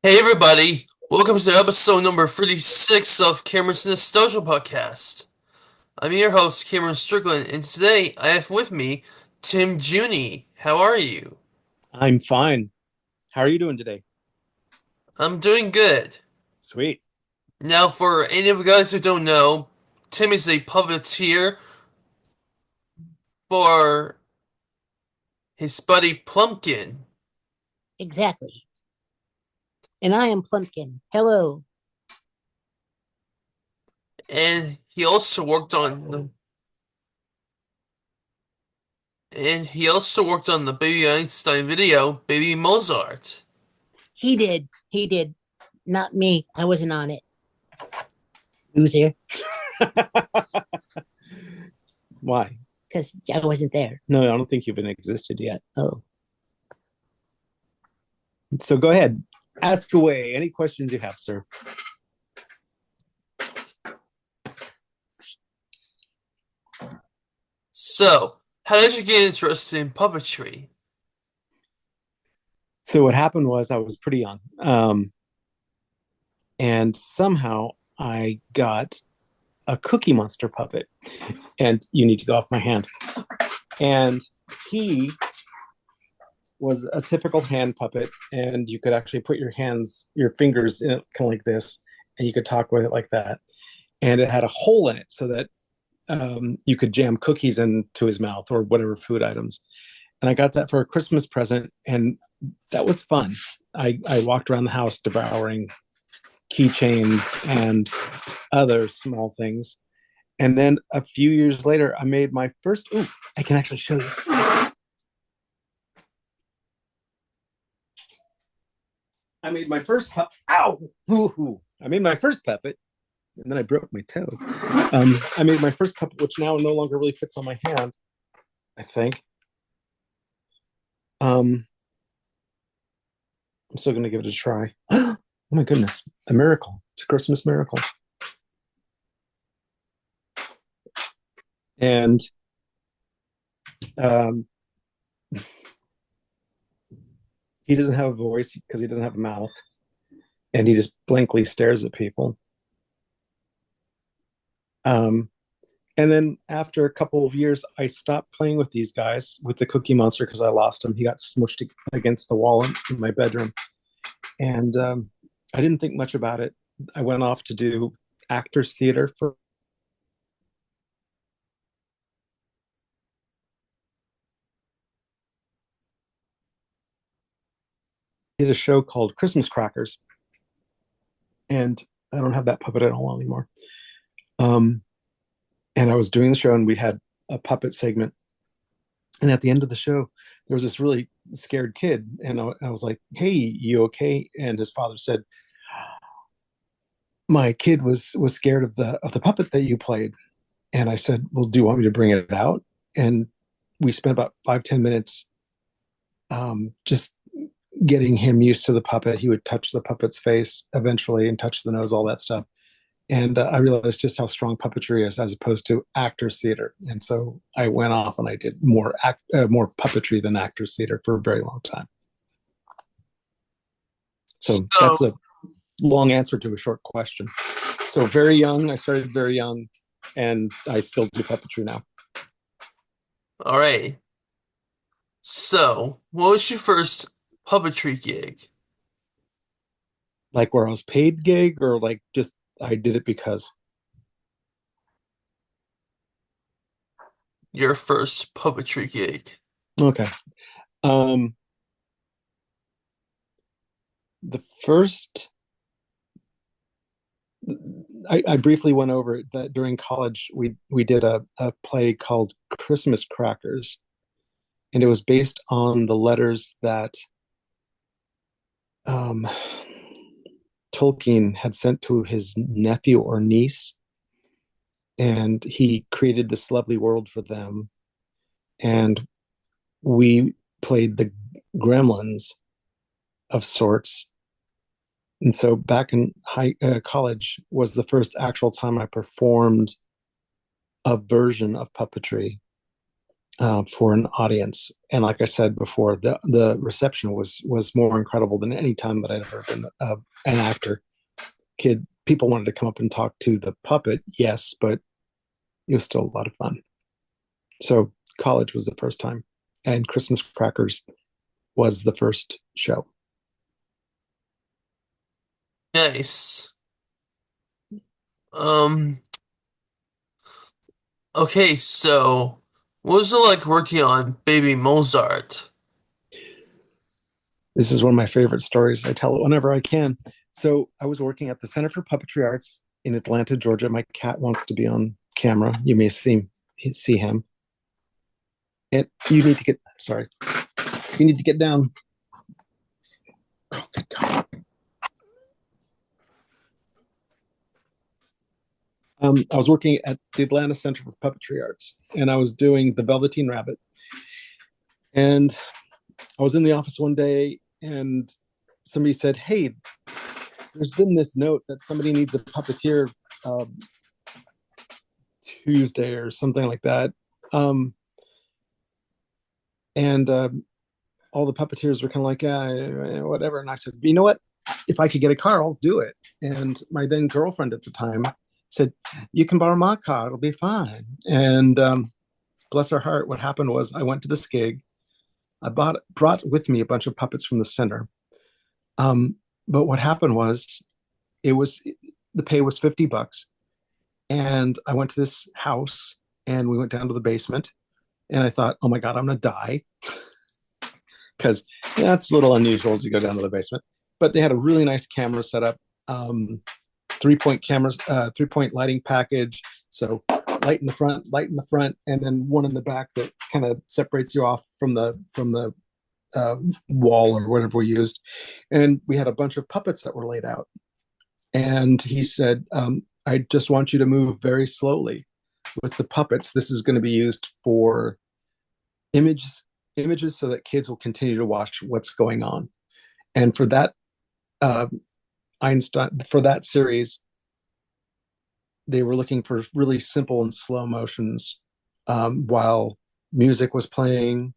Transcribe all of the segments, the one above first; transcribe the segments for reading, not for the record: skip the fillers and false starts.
Hey everybody, welcome to episode number 36 of Cameron's Nostalgia Podcast. I'm your host, Cameron Strickland, and today I have with me Tim Giugni. How are you? I'm fine. How are you doing today? I'm doing good. Sweet. Now, for any of you guys who don't know, Tim is a puppeteer for his buddy Plumpkin, Exactly. And I am Plumpkin. Hello. and he also worked on the Baby Einstein video, Baby Mozart. He did. He did. Not me. I wasn't on it. Loser. Why? Because I wasn't there. No, I don't think you've existed yet. Oh. So go ahead. Ask away. Any questions you have, sir? So, how did you get interested in puppetry? So what happened was I was pretty young. And somehow I got a Cookie Monster puppet. And you need to go off my hand. And he was a typical hand puppet, and you could actually put your fingers in it kind of like this, and you could talk with it like that. And it had a hole in it so that you could jam cookies into his mouth or whatever food items. And I got that for a Christmas present, and that was fun. I walked around the house devouring keychains and other small things. And then a few years later, I made my first. Ooh, I can actually show you. I made my first ow! Hoo-hoo. I made my first puppet, and then I broke my toe. I made my first puppet, which now no longer really fits on my hand, I think. I'm still going to give it a try. Oh my goodness, a miracle. It's a Christmas miracle. And he doesn't have a voice because he doesn't have a mouth. And he just blankly stares at people. And then after a couple of years, I stopped playing with these guys, with the Cookie Monster, because I lost him. He got smushed against the wall in my bedroom. And I didn't think much about it. I went off to do actors theater for did a show called Christmas Crackers. And I don't have that puppet at all anymore. And I was doing the show, and we had a puppet segment. And at the end of the show, there was this really scared kid, and I was like, "Hey, you okay?" And his father said, "My kid was scared of the puppet that you played." And I said, "Well, do you want me to bring it out?" And we spent about 5-10 minutes just getting him used to the puppet. He would touch the puppet's face eventually and touch the nose, all that stuff. And I realized just how strong puppetry is as opposed to actors theater. And so I went off and I did more puppetry than actors theater for a very long time. So that's a long answer to a short question. So very young, I started very young, and I still do puppetry now. All right. So, what was your first puppetry gig? Like where I was paid gig, or like just I did it because. Your first puppetry gig. Okay. The first I briefly went over it, that during college we did a play called Christmas Crackers, and it was based on the letters that um, Tolkien had sent to his nephew or niece, and he created this lovely world for them, and we played the gremlins of sorts. And so back in college was the first actual time I performed a version of puppetry. for an audience. And like I said before, the reception was more incredible than any time that I'd ever been an actor. People wanted to come up and talk to the puppet, yes, but it was still a lot of fun. So college was the first time, and Christmas Crackers was the first show. Nice. Um, okay, so what was it like working on Baby Mozart? This is one of my favorite stories. I tell it whenever I can. So I was working at the Center for Puppetry Arts in Atlanta, Georgia. My cat wants to be on camera. You may see him. And you need to get sorry. You need to get down. Oh, good God. I was working at the Atlanta Center for Puppetry Arts, and I was doing the Velveteen Rabbit. And I was in the office one day, and somebody said, "Hey, there's been this note that somebody needs a puppeteer Tuesday or something like that." Um, and all the puppeteers were kind of like, whatever. And I said, you know what? If I could get a car, I'll do it. And my then girlfriend at the time said, you can borrow my car. It'll be fine. And bless her heart, what happened was I went to this gig. I brought with me a bunch of puppets from the center. But what happened was it was the pay was $50. And I went to this house and we went down to the basement. And I thought, oh my God, I'm going to die. Because that's a little unusual to go down to the basement. But they had a really nice camera set up, 3-point cameras, 3-point lighting package. So light in the front, and then one in the back that kind of separates you off from the wall or whatever we used. And we had a bunch of puppets that were laid out. And he said, I just want you to move very slowly with the puppets. This is going to be used for images so that kids will continue to watch what's going on. And for that for that series, they were looking for really simple and slow motions while music was playing,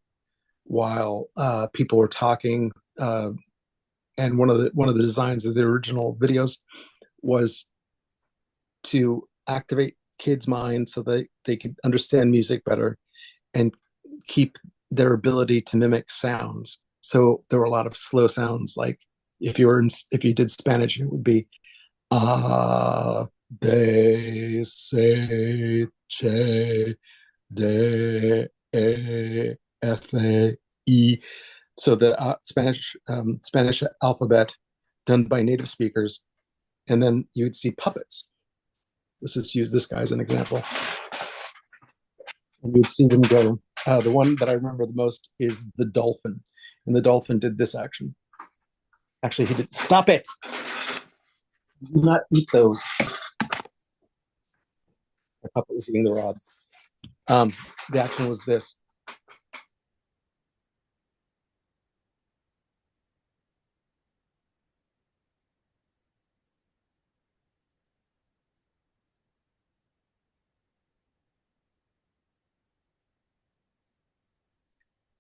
while people were talking. And one of the designs of the original videos was to activate kids' minds so that they could understand music better and keep their ability to mimic sounds. So there were a lot of slow sounds, like if you did Spanish, it would be B C H D E F A E. So the Spanish alphabet done by native speakers, and then you would see puppets. Let's use this guy as an example. And you'd see them go. The one that I remember the most is the dolphin, and the dolphin did this action. Actually, he did. Stop it! Do not eat those. The puppet was eating the rod. The action was this.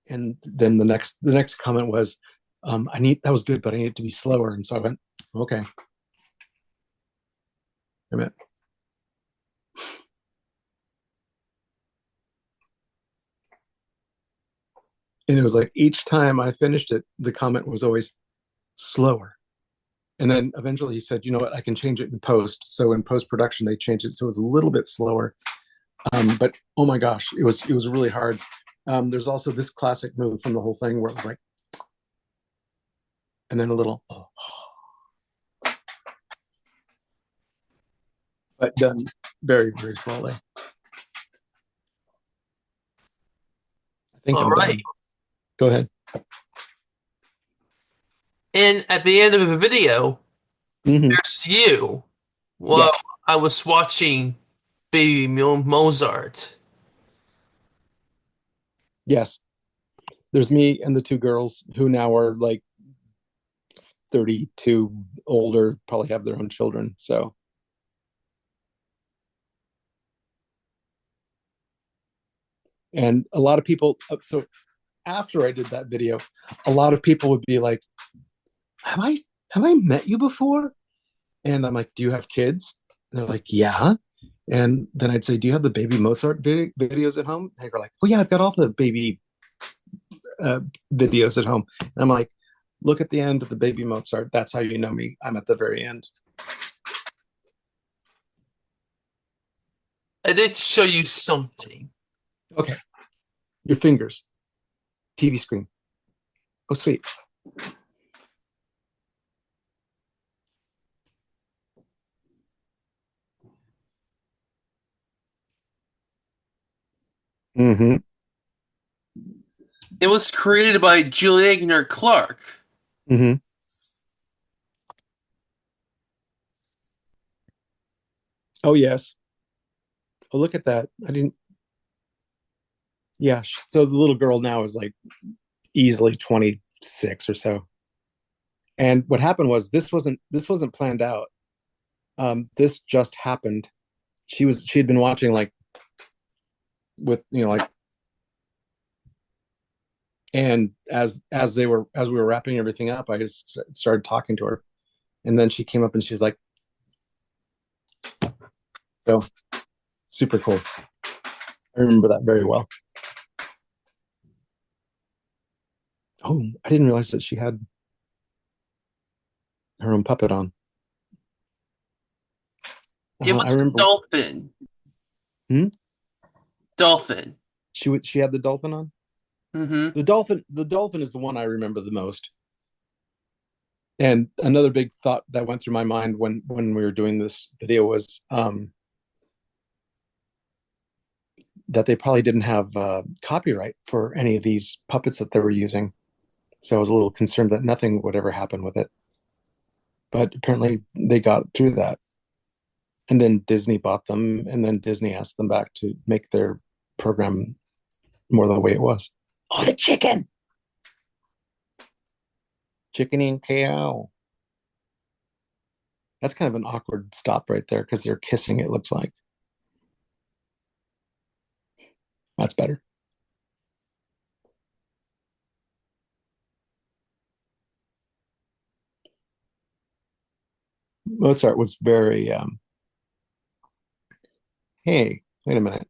And then the next comment was, that was good, but I need it to be slower. And so I went, okay. I meant, and it was like each time I finished it, the comment was always slower. And then eventually he said, you know what, I can change it in post. So in post production, they changed it so it was a little bit slower. But oh my gosh, it was really hard. There's also this classic move from the whole thing where it was like, and then a little, but done very, very slowly. I think All I'm right. done. Go ahead. And at the end of the video, there's you. Well, Yes. I was watching Baby Mozart. Yes. There's me and the two girls who now are like 32, older, probably have their own children. So And a lot of people, so after I did that video, a lot of people would be like, have I have I met you before? And I'm like, do you have kids? And they're like, yeah. And then I'd say, do you have the baby Mozart videos at home? They were like, oh yeah, I've got all the baby uh, videos at home. And I'm like, look at the end of the baby Mozart. That's how you know me. I'm at the very end. I did show you something. Okay, your fingers, TV screen. Oh, sweet. Mm-hmm. It was created by Julia Clark. Mm-hmm. Oh, yes. Oh, look at that. I didn't. Yeah. So the little girl now is like easily 26 or so. And what happened was this wasn't planned out. This just happened. She had been watching like with like, and as we were wrapping everything up, I just started talking to her, and then she came up and she's like, so super cool. I remember that very well. Oh, I didn't realize that she had her own puppet on. It was I a remember. dolphin. Hmm? Dolphin. She had the dolphin on. Mm-hmm. The dolphin is the one I remember the most. And another big thought that went through my mind when we were doing this video was that they probably didn't have copyright for any of these puppets that they were using. So I was a little concerned that nothing would ever happen with it. But apparently they got through that. And then Disney bought them, and then Disney asked them back to make their program more the way it was. Oh, the chicken! Chicken and cow. That's kind of an awkward stop right there because they're kissing, it looks like. That's better. Mozart was very, hey, wait a minute.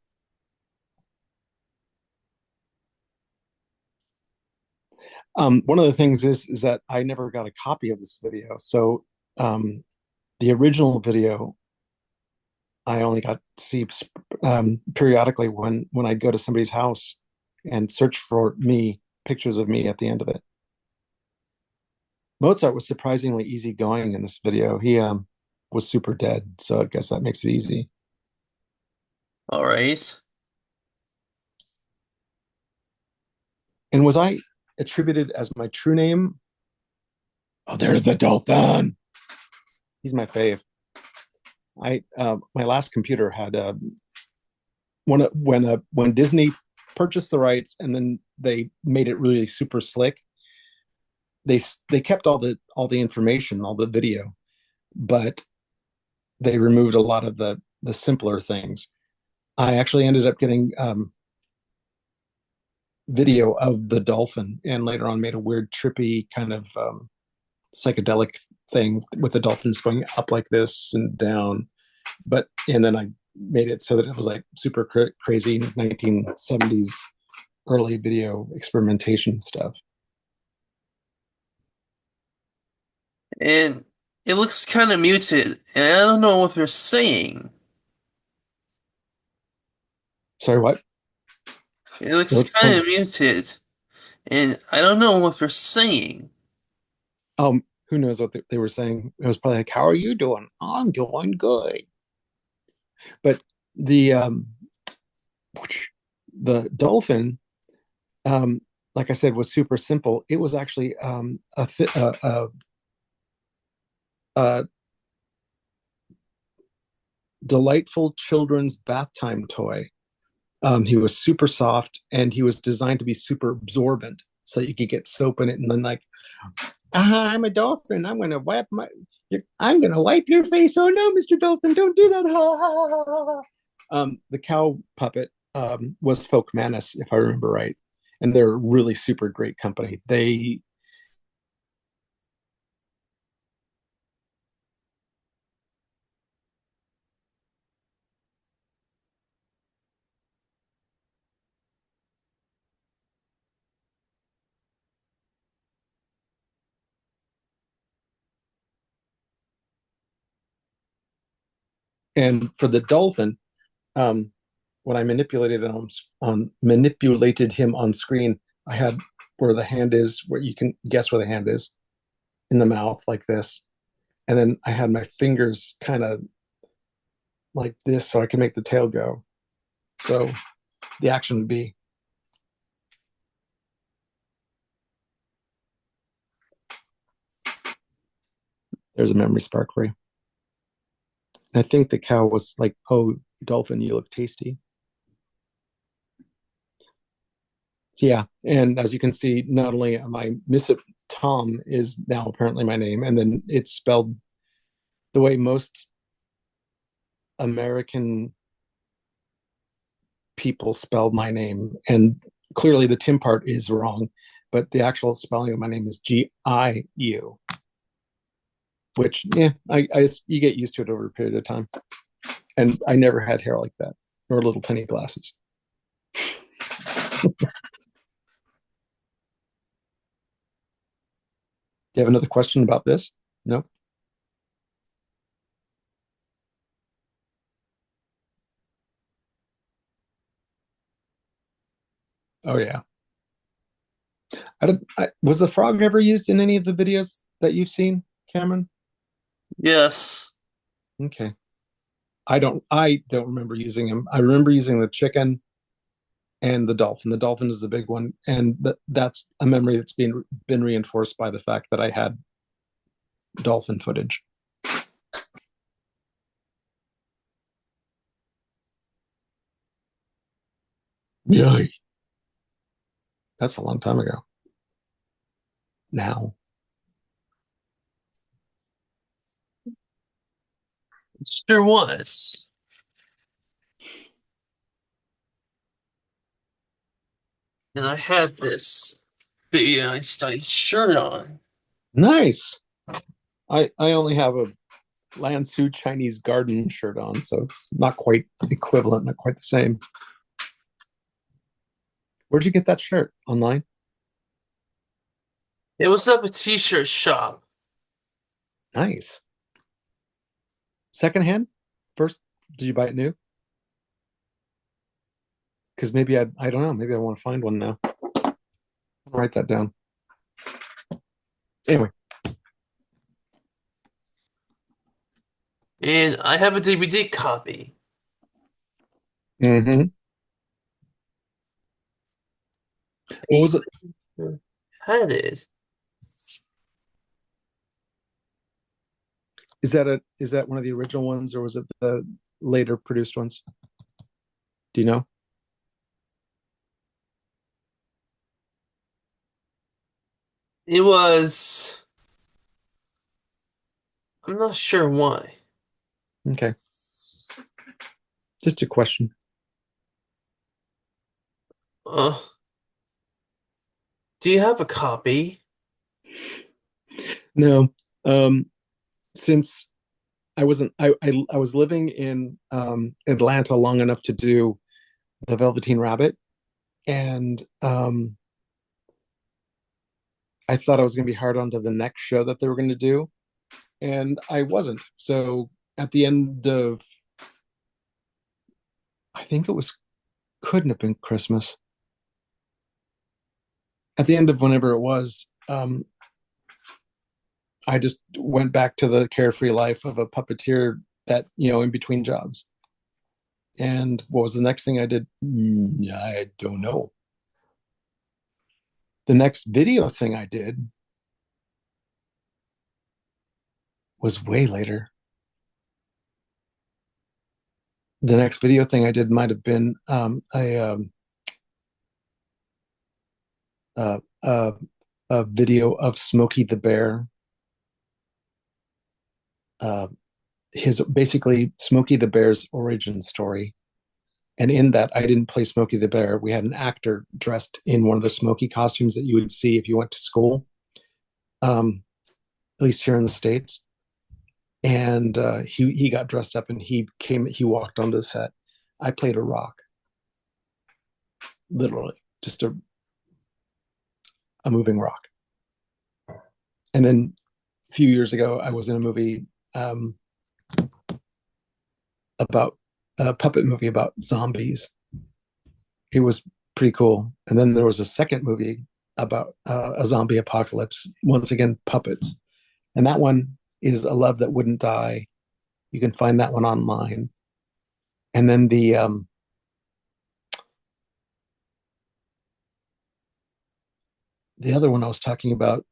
One of the things is that I never got a copy of this video. So the original video I only got to see periodically when I'd go to somebody's house and search for me, pictures of me at the end of it. Mozart was surprisingly easygoing in this video. He was super dead, so I guess that makes it easy. All right. And was I attributed as my true name? Oh, there's the dolphin. He's my fave. I my last computer had when Disney purchased the rights and then they made it really super slick. They kept all the information, all the video, but they removed a lot of the simpler things. I actually ended up getting video of the dolphin, and later on made a weird, trippy kind of psychedelic thing with the dolphins going up like this and down. And then I made it so that it was like super crazy 1970s early video experimentation stuff. And it looks kind of muted, and I don't know what they're saying. Sorry, what? It It looks looks kind kind of muted, and I don't know what they're saying. who knows what they were saying? It was probably like, "How are you doing?" I'm doing good. But the the dolphin, um, like I said, was super simple. It was actually a delightful children's bath time toy. He was super soft and he was designed to be super absorbent, so you could get soap in it and then like, I'm a dolphin. I'm gonna wipe your face. Oh no, Mr. Dolphin, don't do that. The cow puppet was Folk Manus, if I remember right, and they're a really super great company. They and for the dolphin, um, when I manipulated him on screen, I had where the hand is, where you can guess where the hand is in the mouth, like this, and then I had my fingers kind of like this, so I can make the tail go. So the action would be there's a memory spark for you. And I think the cow was like, "Oh, dolphin, you look tasty." So yeah, and as you can see, not only am I miss it, Tom is now apparently my name, and then it's spelled the way most American people spelled my name, and clearly the Tim part is wrong, but the actual spelling of my name is Giu, which yeah, I you get used to it over a period of time. And I never had hair like that or little tiny glasses. Do you have another question about this? No? Oh yeah. Was the frog ever used in any of the videos that you've seen, Cameron? Yes. Okay. I don't remember using him. I remember using the chicken and the dolphin. The dolphin is the big one, and that's a memory that's been reinforced by the fact that I had dolphin footage. Yeah, that's a long time ago. Now, It sure was. And I had this Baby Einstein shirt on. nice. I only have a Lansu Chinese garden shirt on, so it's not quite equivalent, not quite the same. Where'd you get that shirt? Online? It was at a t-shirt shop. Nice. Secondhand? First, did you buy it new? Because maybe I don't know, maybe I want to find one now. I'll write that down. Anyway, And I have a DVD copy. mm-hmm. What was it? Had it. Is that one of the original ones, or was it the later produced ones? Do you know? It was. I'm not sure why. Okay, just a question. Uh, do you have a copy? No, since I was living in Atlanta long enough to do the Velveteen Rabbit, and I thought I was going to be hard on to the next show that they were going to do, and I wasn't. So at the end of, I think it was couldn't have been Christmas. At the end of whenever it was, I just went back to the carefree life of a puppeteer that in between jobs. And what was the next thing I did? I don't know. The next video thing I did was way later. The next video thing I did might have been uh, uh, a video of Smokey the Bear. His basically Smokey the Bear's origin story, And in that, I didn't play Smokey the Bear. We had an actor dressed in one of the Smokey costumes that you would see if you went to school, at least here in the States. And he got dressed up and he walked onto the set. I played a rock, literally, just a moving rock. And then a few years ago, I was in a movie about a puppet movie about zombies. It was pretty cool. And then there was a second movie about a zombie apocalypse. Once again, puppets. And that one is A Love That Wouldn't Die. You can find that one online. And then the other one I was talking about,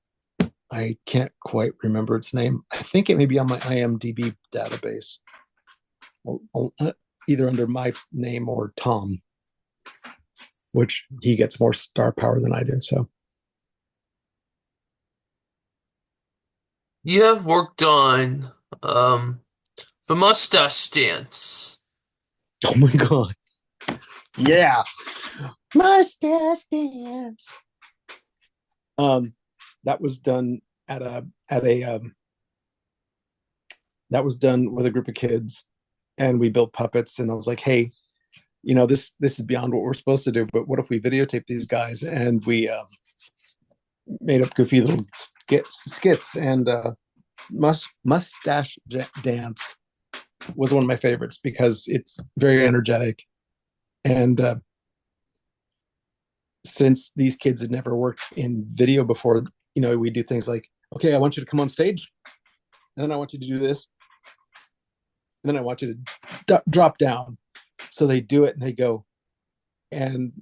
I can't quite remember its name. I think it may be on my IMDb database, either under my name or Tom, which he gets more star power than I do. So You have worked on the mustache dance. oh my god, yeah, mustache dance. That was done at a that was done with a group of kids, and we built puppets. And I was like, hey, this is beyond what we're supposed to do, but what if we videotape these guys? And we made up goofy little skits. And mustache dance was one of my favorites because it's very energetic. And since these kids had never worked in video before, we do things like, okay, I want you to come on stage, and then I want you to do this, and then I want you to drop down. So they do it, and they go, and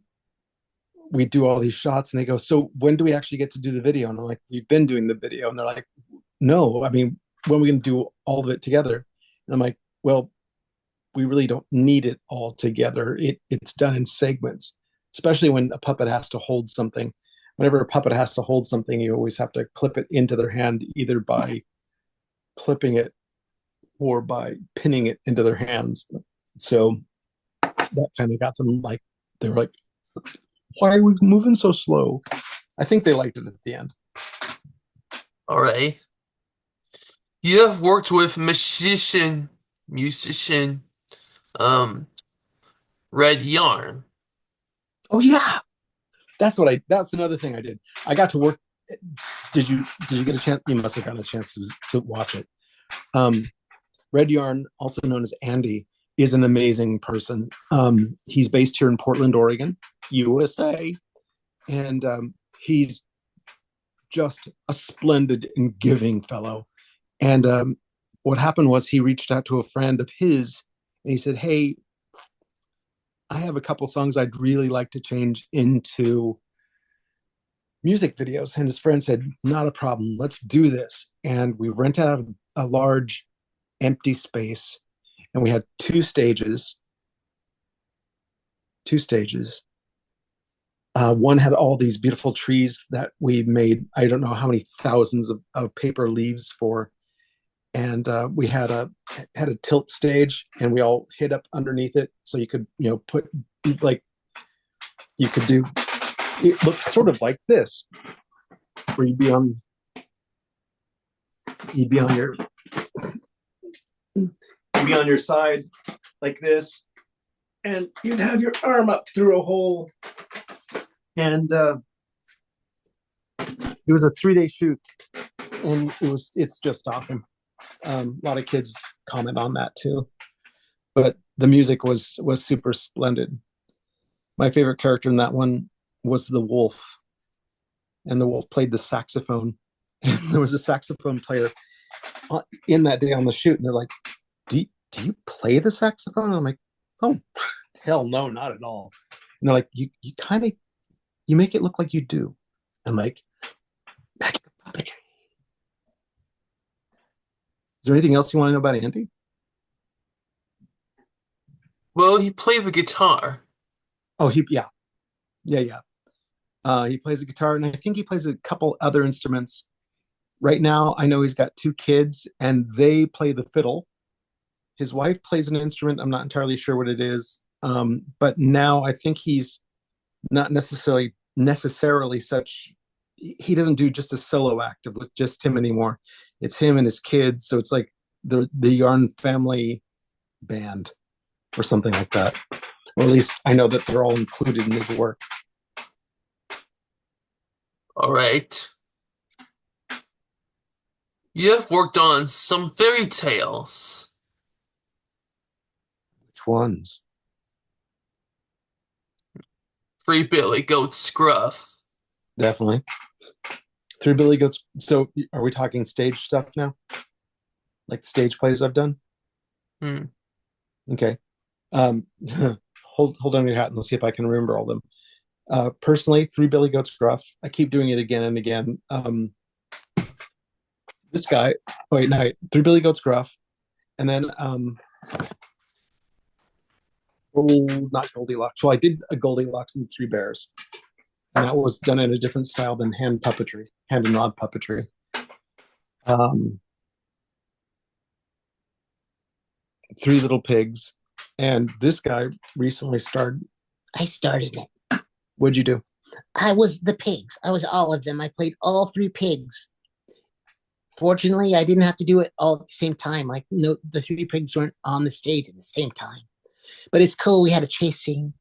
we do all these shots, and they go, so when do we actually get to do the video? And I'm like, we've been doing the video. And they're like, no, I mean, when are we going to do all of it together? And I'm like, well, we really don't need it all together. It's done in segments, especially when a puppet has to hold something. Whenever a puppet has to hold something, you always have to clip it into their hand, either by clipping it or by pinning it into their hands. So that kind of got them like, they were like, why are we moving so slow? I think they liked it at the end. All right. You have worked with musician, Red Yarn. Oh yeah, that's another thing I did. I got to work. Did you get a chance? You must have gotten a chance to watch it. Red Yarn, also known as Andy, is an amazing person. He's based here in Portland, Oregon, USA, and he's just a splendid and giving fellow. And what happened was he reached out to a friend of his, and he said, hey, I have a couple songs I'd really like to change into music videos. And his friend said, not a problem, let's do this. And we rented out a large empty space, and we had two stages. One had all these beautiful trees that we made, I don't know how many thousands of paper leaves for. And we had a tilt stage, and we all hid up underneath it, so you could put, like, you could do, it looked sort of like this, where you'd be on your side like this, and you'd have your arm up through a hole. And it was a 3-day shoot, and it's just awesome. A lot of kids comment on that too, but the music was super splendid. My favorite character in that one was the wolf, and the wolf played the saxophone. And there was a saxophone player in that day on the shoot, and they're like, do you play the saxophone? And I'm like, oh hell no, not at all. And they're like, you kind of, you make it look like you do. I'm like, magic puppetry. Is there anything else you want to know about Andy? Well, he played the guitar. Oh, he plays the guitar, and I think he plays a couple other instruments. Right now, I know he's got 2 kids, and they play the fiddle. His wife plays an instrument. I'm not entirely sure what it is. But now I think he's not necessarily such. He doesn't do just a solo act with just him anymore. It's him and his kids, so it's like the Yarn family band or something like that. Or at least I know that they're all included in his work. All right. You have worked on some fairy tales. Which ones? Free Billy Goat Scruff. Definitely. Three Billy Goats. So are we talking stage stuff now? Like the stage plays I've done? Hmm. Okay. Um, hold on your hat and let's see if I can remember all of them. Personally, Three Billy Goats Gruff. I keep doing it again and again. This guy, oh wait, no, Three Billy Goats Gruff, and then not Goldilocks. Well, I did a Goldilocks and the Three Bears, and that was done in a different style than hand and nod puppetry. Three Little Pigs, and this guy recently started. I started it. What'd you do? I was the pigs. I was all of them. I played all three pigs. Fortunately, I didn't have to do it all at the same time. Like, no, the three pigs weren't on the stage at the same time. But it's cool. We had a chase scene.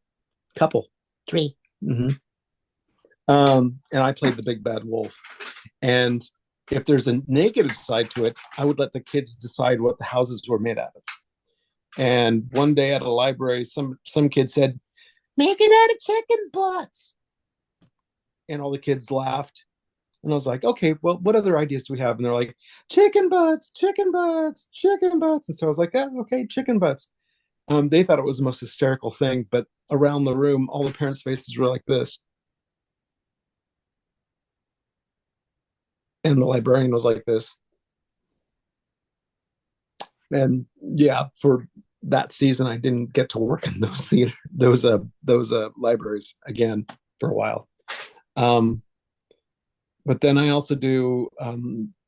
Couple. Three. Mm-hmm. And I played the big bad wolf. And if there's a negative side to it, I would let the kids decide what the houses were made out of. And one day at a library, some kid said, "Make it out of chicken butts." And all the kids laughed. And I was like, okay, well, what other ideas do we have? And they're like, chicken butts, chicken butts, chicken butts. And so I was like, oh, okay, chicken butts. They thought it was the most hysterical thing, but around the room, all the parents' faces were like this. And the librarian was like this. And yeah, for that season, I didn't get to work in those libraries again for a while. But then I also do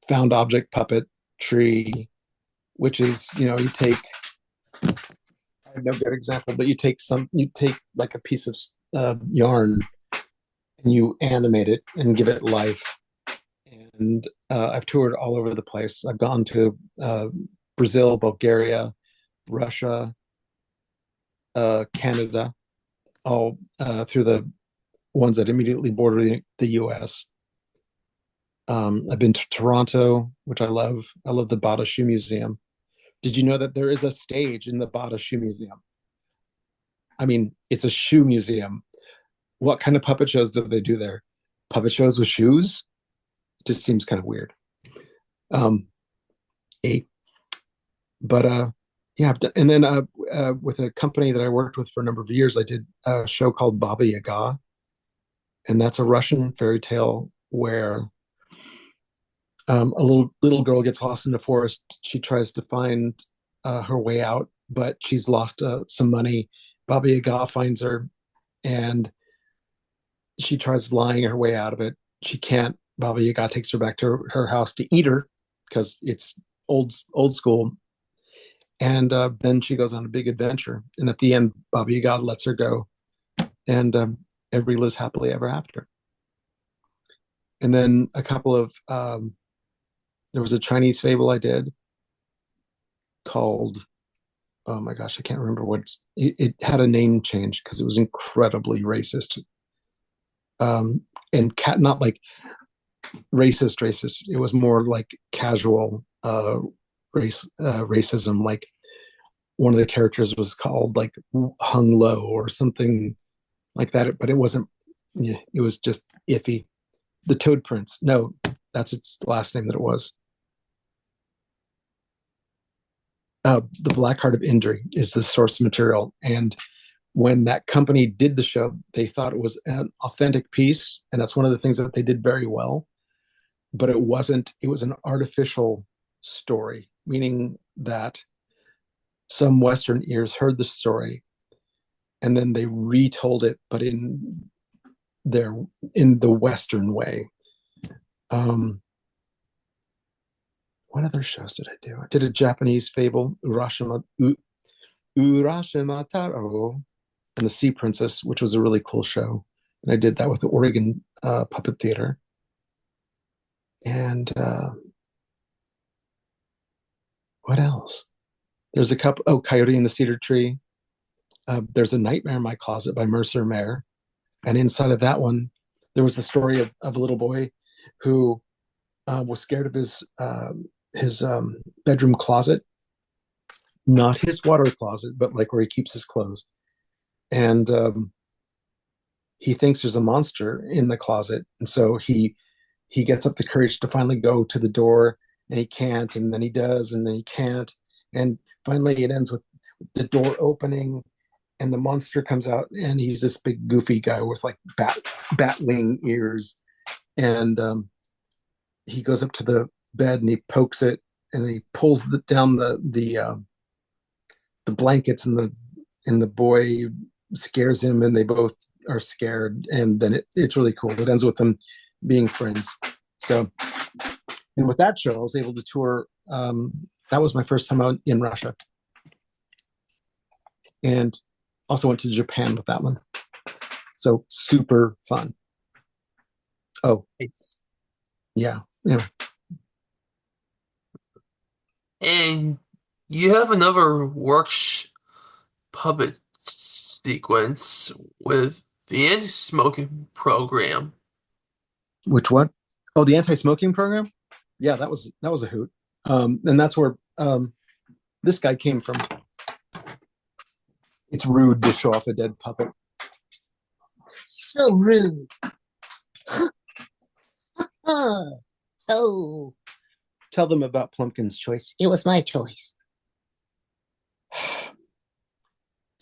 found object puppetry, which is, you take, I have no good example, but you take like a piece of yarn and you animate it and give it life. And I've toured all over the place. I've gone to Brazil, Bulgaria, Russia, Canada, all through the ones that immediately border the US. I've been to Toronto, which I love. I love the Bata Shoe Museum. Did you know that there is a stage in the Bata Shoe Museum? I mean, it's a shoe museum. What kind of puppet shows do they do there? Puppet shows with shoes? It just seems kind of weird. But yeah, and then with a company that I worked with for a number of years, I did a show called Baba Yaga, and that's a Russian fairy tale where a little girl gets lost in the forest. She tries to find her way out, but she's lost some money. Baba Yaga finds her, and she tries lying her way out of it. She can't. Baba Yaga takes her back to her house to eat her because it's old school. And then she goes on a big adventure. And at the end, Baba Yaga lets her go, and everybody lives happily ever after. And then a couple of there was a Chinese fable I did called, oh my gosh, I can't remember it had a name change because it was incredibly racist. And not like racist. It was more like casual racism. Like one of the characters was called like Hung Low or something like that, but it wasn't. Yeah, it was just iffy. The Toad Prince. No, that's its last name that it was. The Black Heart of Indri is the source material, and when that company did the show, they thought it was an authentic piece, and that's one of the things that they did very well. But it wasn't. It was an artificial story, meaning that some Western ears heard the story, and then they retold it, but in the Western way. What other shows did I do? I did a Japanese fable, Urashima Taro, and the Sea Princess, which was a really cool show. And I did that with the Oregon Puppet Theater. And what else? There's a couple. Oh, Coyote and the Cedar Tree. There's a Nightmare in My Closet by Mercer Mayer. And inside of that one, there was the story of a little boy who was scared of his bedroom closet, not his water closet, but like where he keeps his clothes. And he thinks there's a monster in the closet, and so he gets up the courage to finally go to the door, and he can't, and then he does, and then he can't, and finally it ends with the door opening, and the monster comes out, and he's this big goofy guy with like bat wing ears, and he goes up to the bed and he pokes it, and then he pulls down the blankets, and the boy scares him, and they both are scared, and then it's really cool. It ends with them being friends. So, and with that show, I was able to tour. That was my first time out in Russia, and also went to Japan with that one. So super fun. Oh, yeah. And you have another puppet sequence with the anti-smoking program. Which one? Oh, the anti-smoking program. Yeah, that was a hoot. And that's where this guy came from. It's rude to show off a dead puppet. So rude. Oh. Tell them about Plumpkin's choice. It was my choice.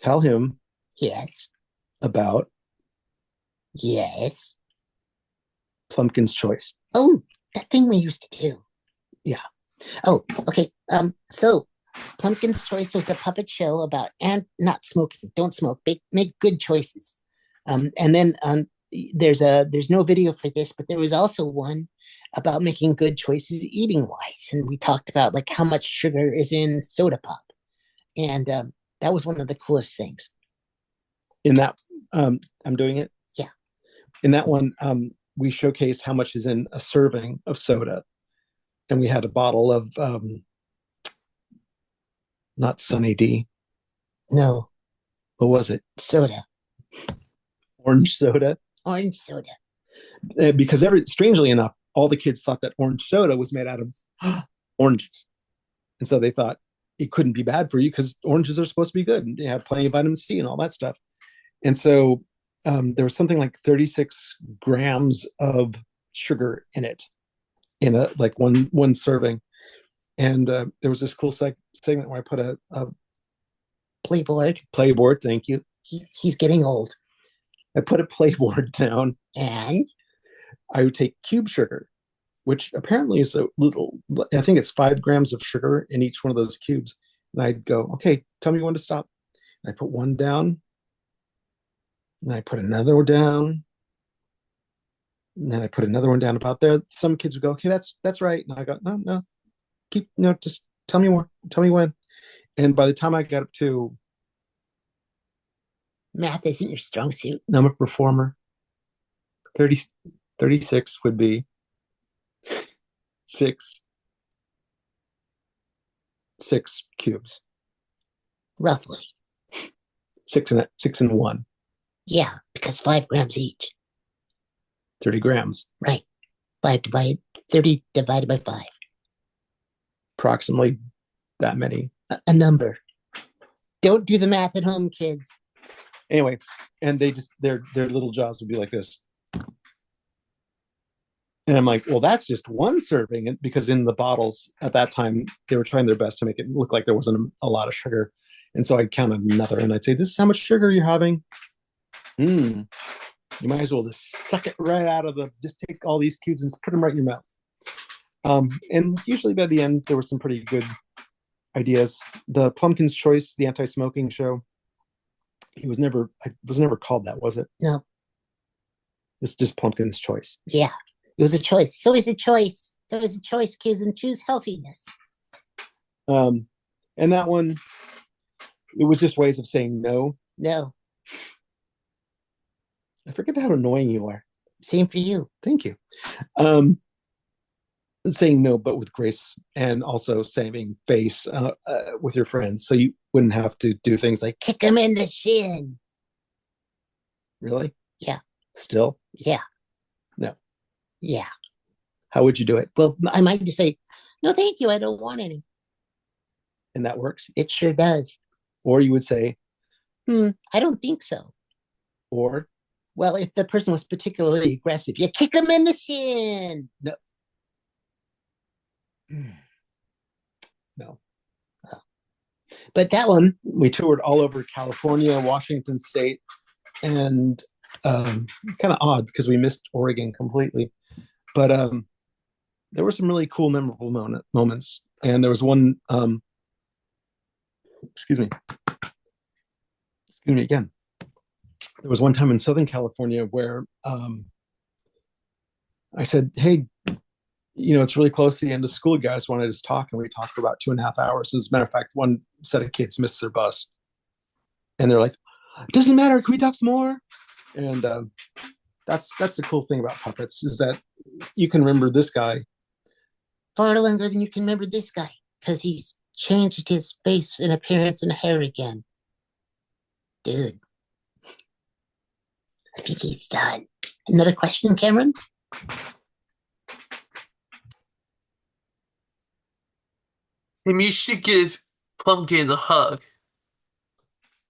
Tell him. Yes. About. Yes. Plumpkin's choice. Oh, that thing we used to do. Yeah. Oh, okay. So Pumpkin's Choice was a puppet show about and not smoking. Don't smoke. Make good choices. And then there's no video for this, but there was also one about making good choices eating wise, and we talked about like how much sugar is in soda pop, and that was one of the coolest things. In that, I'm doing it. Yeah. In that one, we showcased how much is in a serving of soda, and we had a bottle of not Sunny D. No. What was it? Soda. Orange soda. Orange soda. Because strangely enough, all the kids thought that orange soda was made out of oranges, and so they thought it couldn't be bad for you because oranges are supposed to be good and they have plenty of vitamin C and all that stuff. And so there was something like 36 grams of sugar in it, in a like one serving. And there was this cool segment where I put a playboard. Thank you. He's getting old. I put a playboard down, and I would take cube sugar, which apparently is a little. I think it's 5 grams of sugar in each one of those cubes. And I'd go, okay, tell me when to stop. And I put one down, and I put another one down, and then I put another one down about there. Some kids would go, okay, that's right. And I go, no, just tell me more. Tell me when. And by the time I got up to math isn't your strong suit. I'm a performer. 36 would be 6 cubes. Roughly. 6 and 1. Yeah, because 5 grams each. 30 grams. Right. 30 divided by 5. Approximately that many. A number. Don't do the math at home, kids. Anyway, and they just their little jaws would be like this. And I'm like, well, that's just one serving, because in the bottles at that time they were trying their best to make it look like there wasn't a lot of sugar. And so I'd count another, and I'd say, this is how much sugar you're having. You might as well just suck it right out of just take all these cubes and put them right in your mouth. And usually by the end, there were some pretty good ideas. The Plumpkin's Choice, the anti-smoking show, it was never called that, was it? No. It's just Plumpkin's Choice. Yeah, it was a choice. So is a choice. So is a choice, kids, and choose healthiness. And that one, it was just ways of saying no. No. I forget how annoying you are. Same for you. Thank you. Um, saying no, but with grace, and also saving face with your friends, so you wouldn't have to do things like Kick him in the shin. really. Yeah. Still, Yeah. no. Yeah. How would you do it? Well, I might just say, no, thank you. I don't want any. And that works. It sure does. Or you would say, I don't think so. or Well, if the person was particularly aggressive, you kick him in the shin. no, no. But that one, We toured all over California, Washington State, and kind of odd because we missed Oregon completely. But there were some really cool, memorable moments. And there was one, excuse me again. There was one time in Southern California where I said, hey, it's really close to the end of school. You guys wanted to talk, and we talked for about 2.5 hours. As a matter of fact, one set of kids missed their bus, and they're like, "It doesn't matter. Can we talk some more?" And that's the cool thing about puppets, is that you can remember this guy far longer than you can remember this guy, because he's changed his face and appearance and hair again. Dude, I think he's done. Another question, Cameron? Maybe you should give Pumpkin a hug.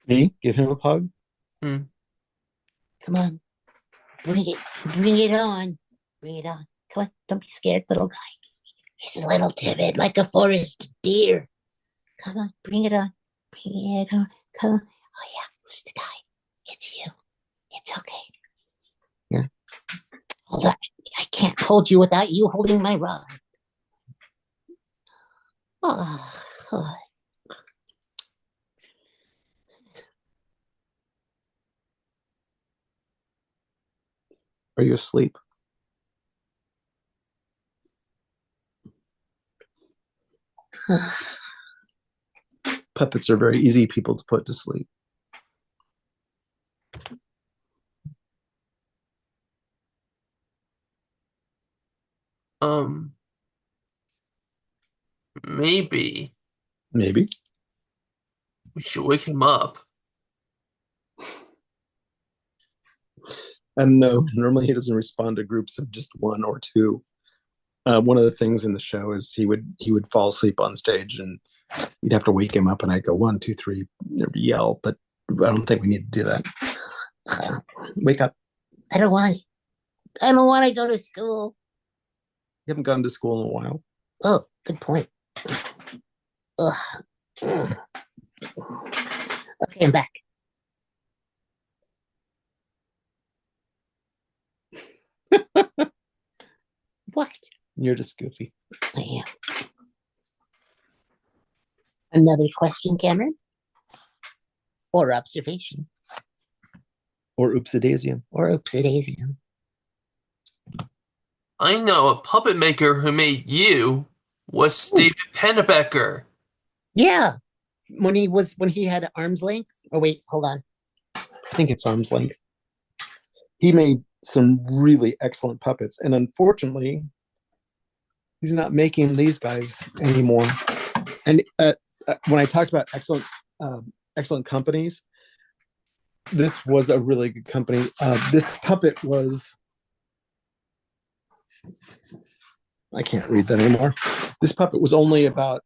Me, give him a hug. Come on, bring it on, bring it on. Come on, don't be scared, little guy. He's a little timid, like a forest deer. Come on, bring it on, bring it on. Come on. Oh yeah, who's the guy? It's you. It's okay. Yeah. Hold on. I can't hold you without you holding my rod. Oh. Are you asleep? Puppets are very easy people to put to sleep. Maybe Maybe. we should wake him up. I don't know. Normally he doesn't respond to groups of just one or two. One of the things in the show is he would fall asleep on stage, and you'd have to wake him up, and I'd go 1, 2, 3, yell. But I don't think we need to do that. Wake up. I don't want to go to school. You haven't gone to school in a while. Oh, good point. Ugh. Okay, I'm back. What? You're just goofy. I am. Another question, Cameron? Or observation? Or oopsidaisium. Or oopsidaisium. I know a puppet maker who made you was David Pennebecker. Yeah. When he had arm's length. Oh wait, hold on. I think it's arm's length. He made some really excellent puppets, and unfortunately, he's not making these guys anymore. And when I talked about excellent companies, this was a really good company. This puppet was, I can't read that anymore. This puppet was only about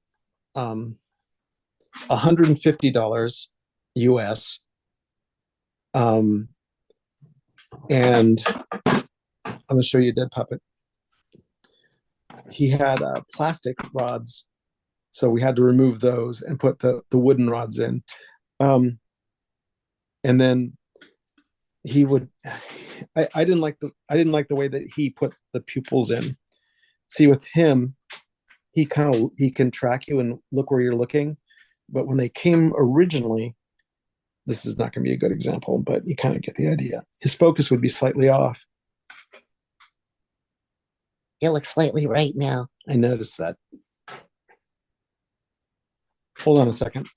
$150 US. And I'm going to show you a dead puppet. He had plastic rods, so we had to remove those and put the wooden rods in. And then he would. I didn't like the way that he put the pupils in. See, with him, he can track you and look where you're looking. But when they came originally, this is not going to be a good example, but you kind of get the idea. His focus would be slightly off. It looks slightly right now. I noticed that. Hold on a second.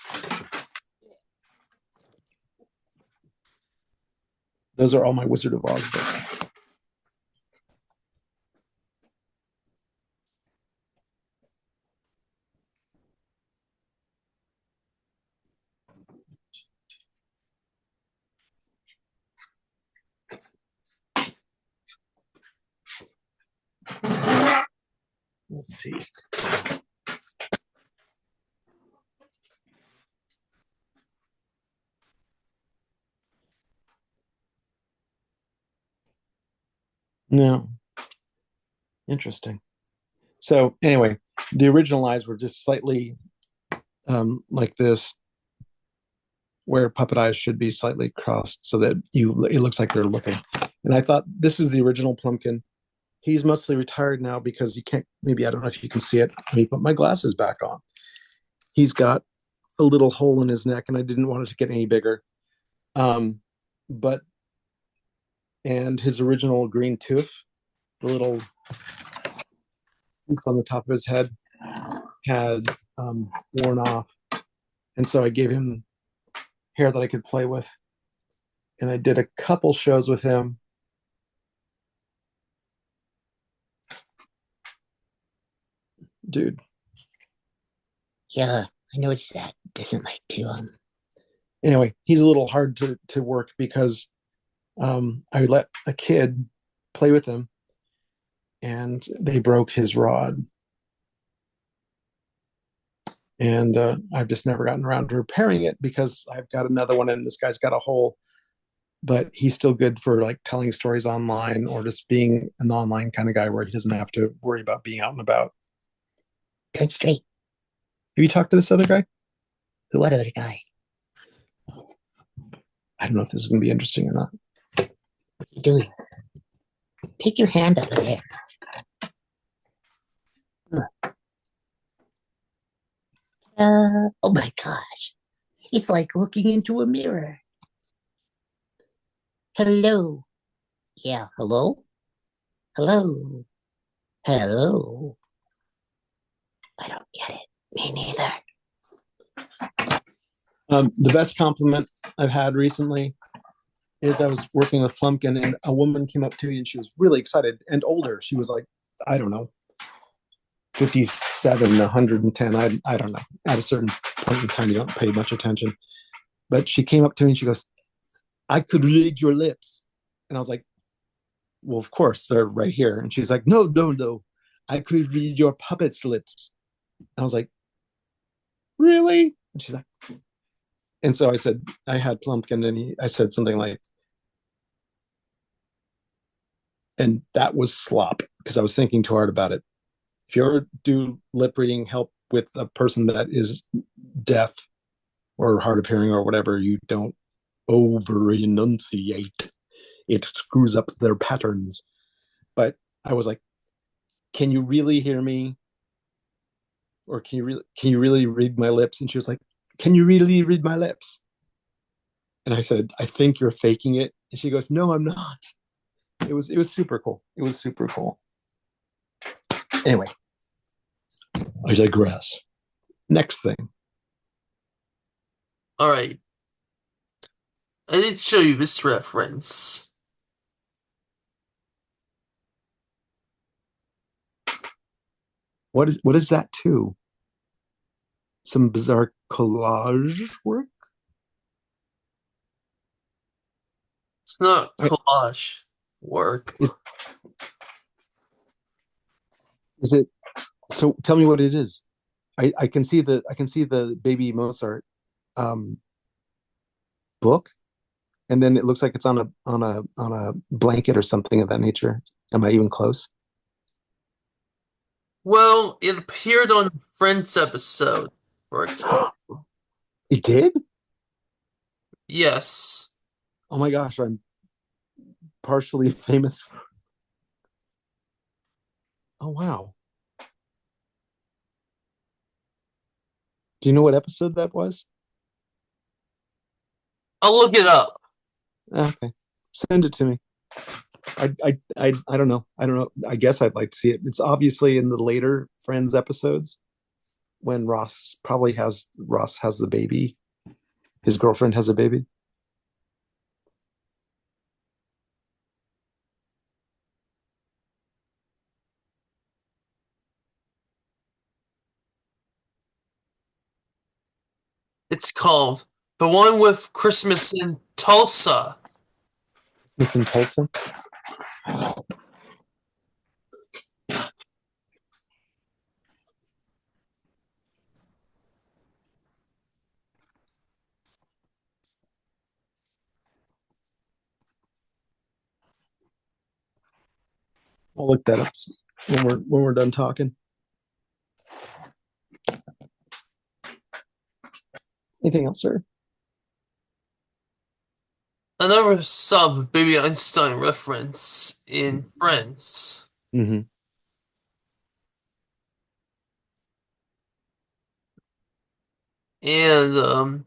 Those are all my Wizard of Oz books. Let's see. No. Interesting. So anyway, the original eyes were just slightly like this, where puppet eyes should be slightly crossed so that it looks like they're looking. And I thought this is the original Plumpkin. He's mostly retired now because you can't, maybe I don't know if you can see it. Let me put my glasses back on. He's got a little hole in his neck, and I didn't want it to get any bigger. But and his original green tooth, the little tooth on the top of his head, had worn off, and so I gave him hair that I could play with, and I did a couple shows with him. Dude. Yeah, I noticed that. Doesn't like to Anyway, he's a little hard to work because I let a kid play with him, and they broke his rod. And I've just never gotten around to repairing it because I've got another one, and this guy's got a hole. But he's still good for like telling stories online or just being an online kind of guy where he doesn't have to worry about being out and about. turn straight. Have you talked to this other guy? What other guy? I don't know if this is going to be interesting or not. What are you doing? Take your hand out of there. Oh my gosh. It's like looking into a mirror. Hello. Yeah, hello? Hello. Hello. I don't get it. Me neither. The best compliment I've had recently is I was working with Plumpkin, and a woman came up to me and she was really excited and older. She was like, I don't know, 57, 110. I don't know. At a certain point in time, you don't pay much attention. But she came up to me and she goes, I could read your lips. And I was like, well, of course, they're right here. And she's like, no, no, no. I could read your puppet's lips. And I was like, really? And she's like, and so I said, I had Plumpkin, and I said something like, and that was slop because I was thinking too hard about it. If you ever do lip reading help with a person that is deaf or hard of hearing or whatever, you don't over enunciate. It screws up their patterns. But I was like, can you really hear me? Or can you really read my lips? And she was like, can you really read my lips? And I said, I think you're faking it. And she goes, no, I'm not. It was super cool. It was super cool. Anyway, I digress. Next thing. All right. I need to show you this reference. What is that too? Some bizarre collage work? It's not collage work. Is it? So tell me what it is. I can see the Baby Mozart book, and then it looks like it's on a blanket or something of that nature. Am I even close? Well, it appeared on Friends episode, for example. It did? Yes. Oh my gosh, I'm partially famous. Oh wow. Do you know what episode that was? I'll look it up. Okay, send it to me. I don't know. I don't know. I guess I'd like to see it. It's obviously in the later Friends episodes when Ross has the baby. His girlfriend has a baby. It's called The One with Christmas in Tulsa. Miss in Tulsa. I'll look that up when we're done talking. Anything else, sir? I never saw the Baby Einstein reference in Friends. Mm-hmm. And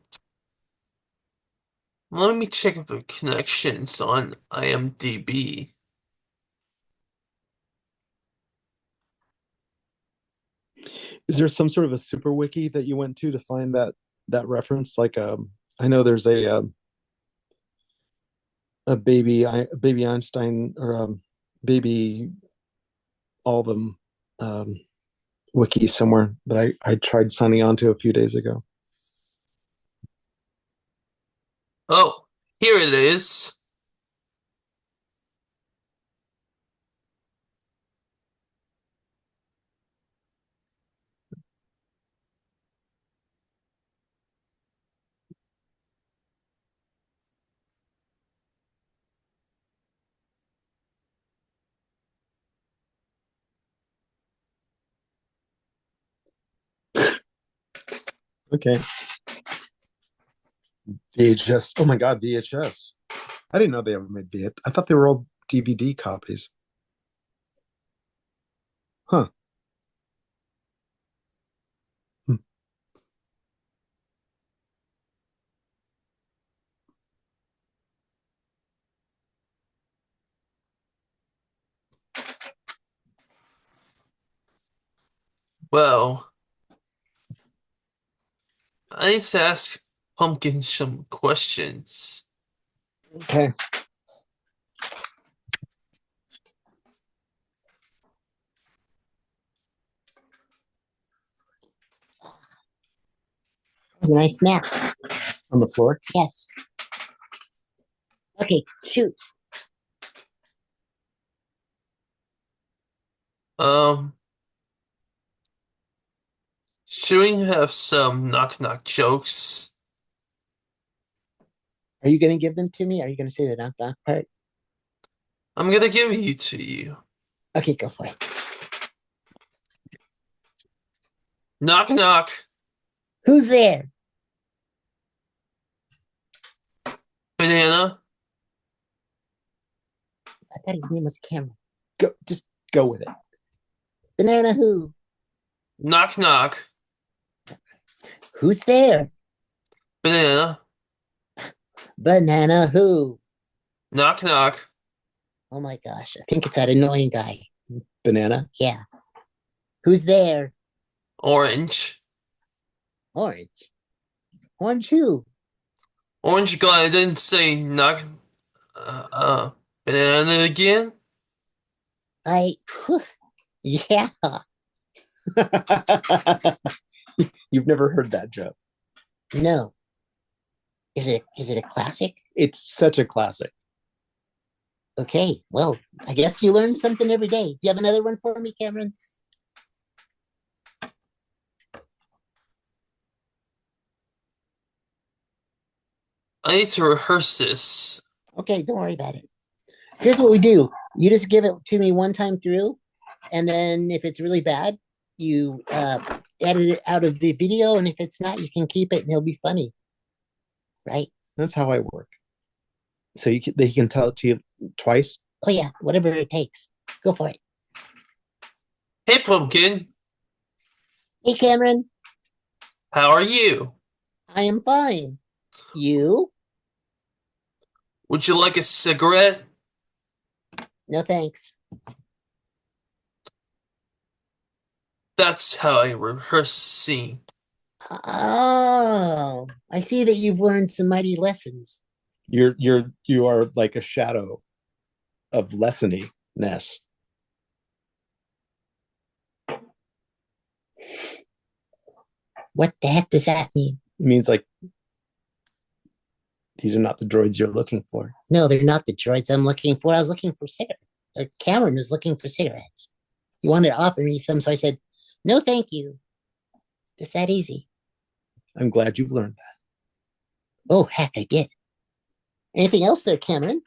let me check the connections on IMDb. Is there some sort of a super wiki that you went to find that reference? Like, I know there's a baby Einstein or baby all them wiki somewhere that I tried signing on to a few days ago. Oh, here it is. Okay. VHS. Oh my God, VHS. I didn't know they ever made VHS. I thought they were all DVD copies. Huh. Hmm. Well, I need to ask Pumpkin some questions. Okay. It was a nice snack. On the floor. Yes. Okay, shoot. Um, should we have some knock knock jokes? Are you going to give them to me? Are you going to say the knock knock part? I'm gonna give it to you. Okay, go for it. Knock knock. Who's there? Banana. I thought his name was Cameron. Just go with it. Banana who? Knock knock. Who's there? Banana. Banana who? Knock knock. Oh my gosh, I think it's that annoying guy. Banana. Yeah. Who's there? Orange. Orange. Orange who? Orange guy didn't say knock. Banana again. I. Yeah. You've never heard that joke. No. Is it a classic? It's such a classic. Okay. Well, I guess you learn something every day. Do you have another one for me, Cameron? I need to rehearse this. Okay, don't worry about it. Here's what we do. You just give it to me one time through, and then if it's really bad, you edit it out of the video, and if it's not, you can keep it and it'll be funny. Right? That's how I work. So they can tell it to you twice. Oh yeah, whatever it takes. Go for it. Hey, Pumpkin. Hey Cameron, How are you? I am fine. You? Would you like a cigarette? No thanks. That's how I rehearse a scene. Oh, I see that you've learned some mighty lessons. You are like a shadow of lessoniness. What the heck does that mean? It means like These are not the droids you're looking for. No, they're not the droids I'm looking for. I was looking for cigarettes. Cameron was looking for cigarettes. He wanted to offer me some, so I said, no, thank you. Just that easy. I'm glad you've learned that. Oh, heck, I did. Anything else there, Cameron?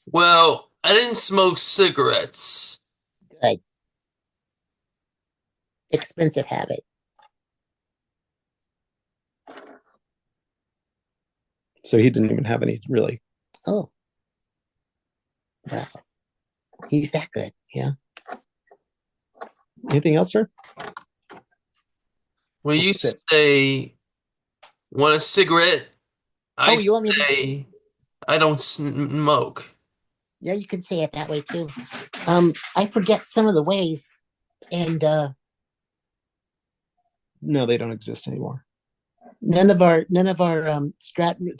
Well, I didn't smoke cigarettes. Good. Expensive habit. So he didn't even have any, really. Oh. Wow. He's that good. Yeah. Anything else, sir? When you Sit. say want a cigarette, I Oh, you want me to? say I don't smoke. Yeah, you can say it that way too. I forget some of the ways, and No, they don't exist anymore. none of our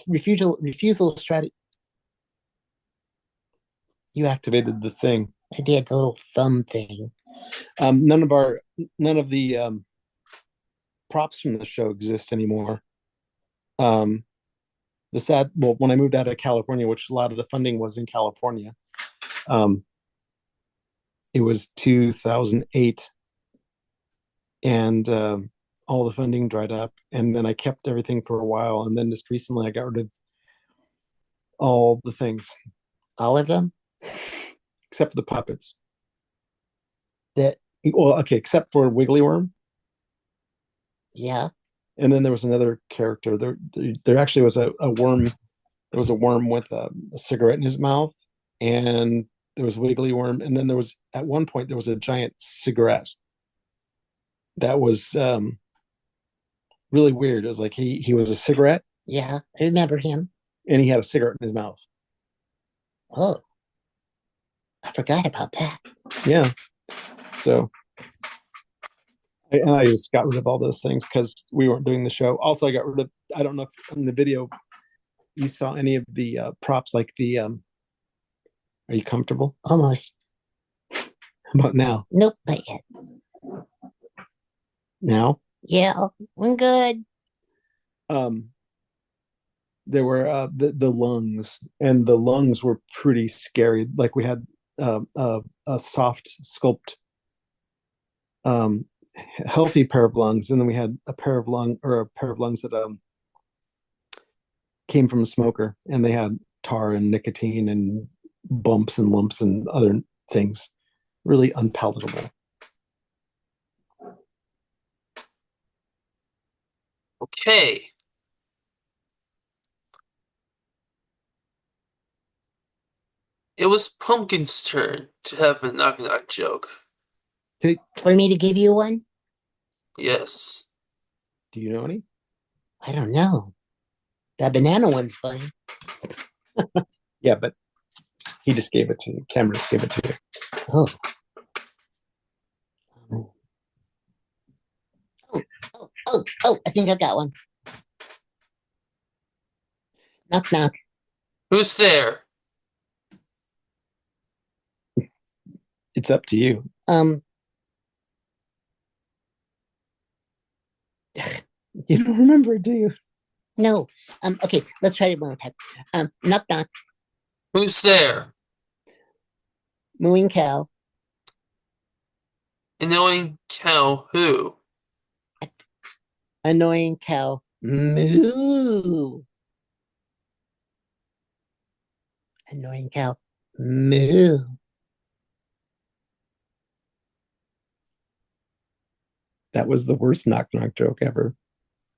refusal strategy. You activated the thing. I did the little thumb thing. None of the props from the show exist anymore. When I moved out of California, which a lot of the funding was in California, it was 2008, and all the funding dried up, and then I kept everything for a while, and then just recently I got rid of all the things. All of them? Except for the puppets. Except for Wiggly Worm. Yeah. And then there was another character. There actually was a worm. There was a worm with a cigarette in his mouth, and there was Wiggly Worm. And then at one point there was a giant cigarette. That was really weird. It was like he was a cigarette. Yeah, I remember him. And he had a cigarette in his mouth. Oh, I forgot about that. Yeah. So I just got rid of all those things because we weren't doing the show. Also, I got rid of, I don't know if in the video you saw any of the props, like the, are you comfortable? Almost. How about now? Nope, not yet. Now? Yeah, I'm good. There were the lungs, and the lungs were pretty scary. Like we had a soft sculpt, healthy pair of lungs, and then we had a pair of lungs that came from a smoker, and they had tar and nicotine and bumps and lumps and other things. Really unpalatable. Okay. It was Pumpkin's turn to have a knock knock joke. For me to give you one? Yes. Do you know any? I don't know. That banana one's funny. Yeah, but he just gave it to you. Cameron just gave it to you. Oh. Oh, I think I've got one. Knock, knock. Who's there? It's up to you. You don't remember it, do you? No. Okay, let's try it one more time. Knock, knock. Who's there? Mooing cow. Annoying cow who? Annoying cow. Moo. Annoying cow. Moo. That was the worst knock knock joke ever.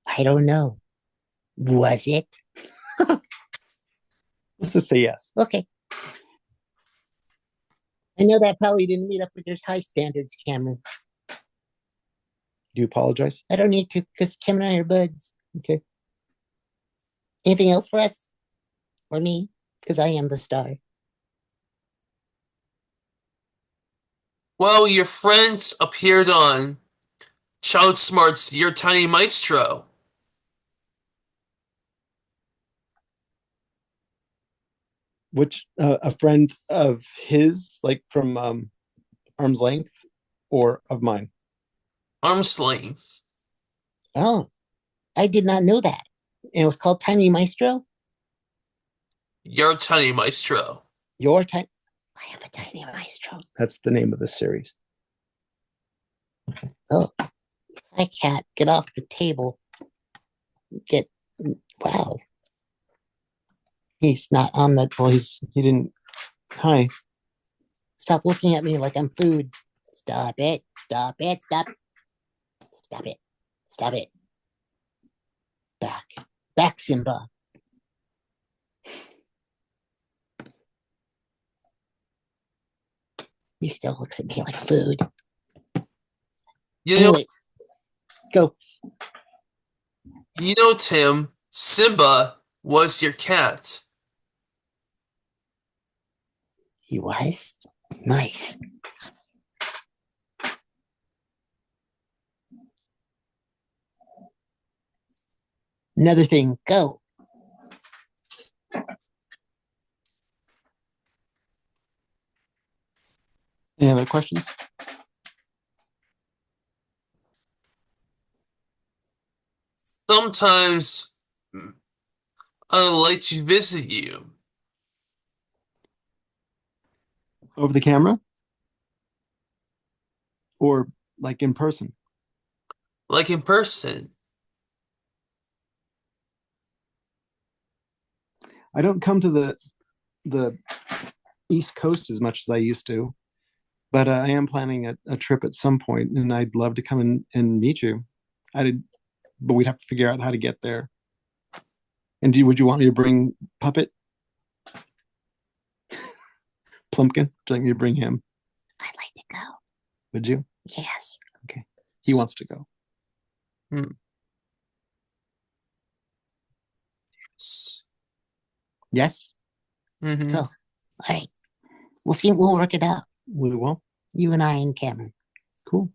I don't know. Was it? Let's just say yes. Okay. I know that probably didn't meet up with your high standards, Cameron. Do you apologize? I don't need to because Cameron and I are buds. Okay. Anything else for us? Or me? Because I am the star. Well, your friends appeared on Child Smart's Your Tiny Maestro. Which a friend of his, like from arm's length, or of mine? Arm's length. Oh, I did not know that. And it was called Tiny Maestro. Your tiny maestro. Your time. I have a Tiny Maestro. That's the name of the series. Oh, hi, cat. Get off the table. Get. Wow. He's not on the. Well, he didn't. Hi. Stop looking at me like I'm food. Stop it. Stop it. Stop. Stop it. Stop it. Back. Back, Simba. He still looks at me like food. You know, Anyway, go. Tim, Simba was your cat. He was nice. Another thing, go. Any other questions? Sometimes I'd like to visit you. Over the camera or like in person? Like in person. I don't come to the East Coast as much as I used to, but I am planning a trip at some point, and I'd love to come and meet you. I did, but we'd have to figure out how to get there. And would you want me to bring Puppet Plumpkin? Would you like me to bring him? I'd like to go. Would you? Yes. Okay. He wants to go. Hmm. Yes. Mm-hmm. Go. All right. We'll see. We'll work it out. We will. You and I and Cameron. Cool.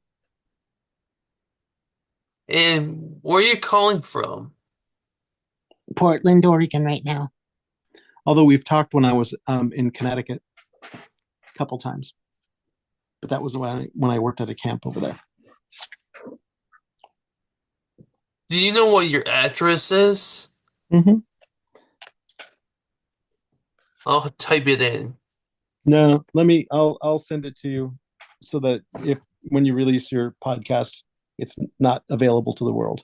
And where are you calling from? Portland, Oregon, right now. Although we've talked when I was in Connecticut a couple times, but that was when I worked at a camp over there. Do you know what your address is? Mm-hmm. I'll type it in. No, let me. I'll send it to you so that if when you release your podcast, it's not available to the world.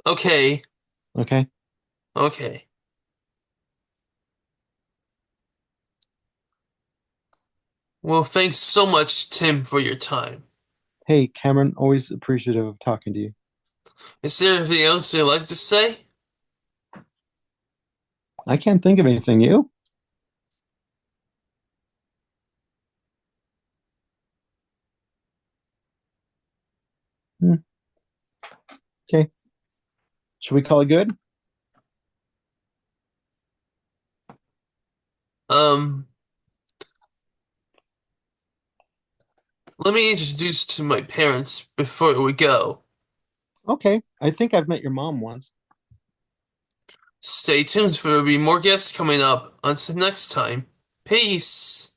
Okay. Okay. Okay. Well, thanks so much, Tim, for your time. Hey, Cameron, always appreciative of talking to you. Is there anything else you'd like to say? I can't think of anything. You? Hmm. Okay. Should we call it good? Um, Let me introduce to my parents before we go. Okay. I think I've met your mom once. Stay tuned for there'll be more guests coming up. Until next time, peace.